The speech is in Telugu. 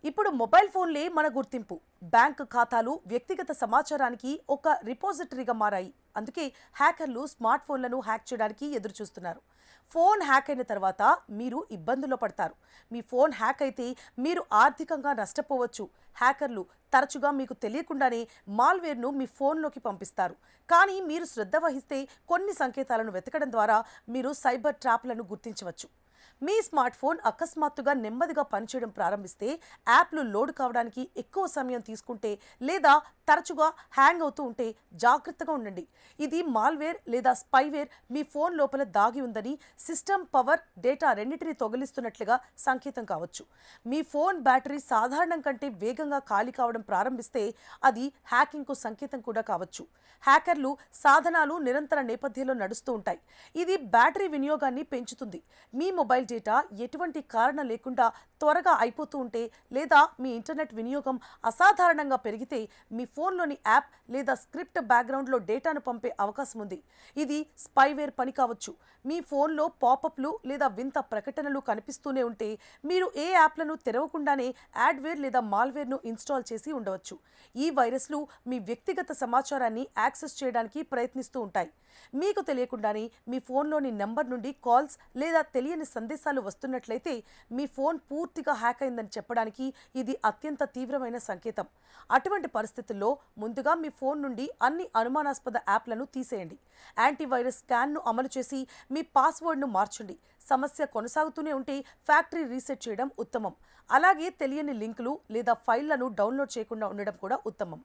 ఇప్పుడు మొబైల్ ఫోన్లే మన గుర్తింపు. బ్యాంక్ ఖాతాలు వ్యక్తిగత సమాచారానికి ఒక రిపోజిటరీగా మారాయి. అందుకే హ్యాకర్లు స్మార్ట్ ఫోన్లను హ్యాక్ చేయడానికి ఎదురు చూస్తున్నారు. ఫోన్ హ్యాక్ అయిన తర్వాత మీరు ఇబ్బందుల్లో పడతారు. మీ ఫోన్ హ్యాక్ అయితే మీరు ఆర్థికంగా నష్టపోవచ్చు. హ్యాకర్లు తరచుగా మీకు తెలియకుండానే మాల్వేర్ను మీ ఫోన్లోకి పంపిస్తారు. కానీ మీరు శ్రద్ధ వహిస్తే కొన్ని సంకేతాలను వెతకడం ద్వారా మీరు సైబర్ ట్రాప్లను గుర్తించవచ్చు. మీ స్మార్ట్ ఫోన్ అకస్మాత్తుగా నెమ్మదిగా పనిచేయడం ప్రారంభిస్తే, యాప్లు లోడ్ కావడానికి ఎక్కువ సమయం తీసుకుంటే లేదా తరచుగా హ్యాంగ్ అవుతూ ఉంటే జాగ్రత్తగా ఉండండి. ఇది మాల్వేర్ లేదా స్పైవేర్ మీ ఫోన్ లోపల దాగి ఉందని, సిస్టమ్ పవర్, డేటా రెండింటినీ తొలగిస్తున్నట్లుగా సంకేతం కావచ్చు. మీ ఫోన్ బ్యాటరీ సాధారణం కంటే వేగంగా ఖాళీ కావడం ప్రారంభిస్తే అది హ్యాకింగ్కు సంకేతం కూడా కావచ్చు. హ్యాకర్లు సాధనాలు నిరంతర నేపథ్యంలో నడుస్తూ ఉంటాయి. ఇది బ్యాటరీ వినియోగాన్ని పెంచుతుంది. మీ మొబైల్ డేటా ఎటువంటి కారణం లేకుండా త్వరగా అయిపోతూ ఉంటే లేదా మీ ఇంటర్నెట్ వినియోగం అసాధారణంగా పెరిగితే మీ ఫోన్లోని యాప్ లేదా స్క్రిప్ట్ బ్యాక్గ్రౌండ్లో డేటాను పంపే అవకాశం ఉంది. ఇది స్పైవేర్ పని కావచ్చు. మీ ఫోన్లో పాపప్లు లేదా వింత ప్రకటనలు కనిపిస్తూనే ఉంటే మీరు ఏ యాప్లను తెరవకుండానే యాడ్వేర్ లేదా మాల్వేర్ను ఇన్స్టాల్ చేసి ఉండవచ్చు. ఈ వైరస్లు మీ వ్యక్తిగత సమాచారాన్ని యాక్సెస్ చేయడానికి ప్రయత్నిస్తూ ఉంటాయి. మీకు తెలియకుండానే మీ ఫోన్లోని నెంబర్ నుండి కాల్స్ లేదా తెలియని సందేశాలు వస్తున్నట్లయితే మీ ఫోన్ పూర్తిగా హ్యాక్ అయిందని చెప్పడానికి ఇది అత్యంత తీవ్రమైన సంకేతం. అటువంటి పరిస్థితుల్లో ముందుగా మీ ఫోన్ నుండి అన్ని అనుమానాస్పద యాప్లను తీసేయండి. యాంటీవైరస్ స్కాన్ను అమలు చేసి మీ పాస్వర్డ్ను మార్చండి. సమస్య కొనసాగుతూనే ఉంటే ఫ్యాక్టరీ రీసెట్ చేయడం ఉత్తమం. అలాగే తెలియని లింకులు లేదా ఫైళ్లను డౌన్లోడ్ చేయకుండా ఉండడం కూడా ఉత్తమం.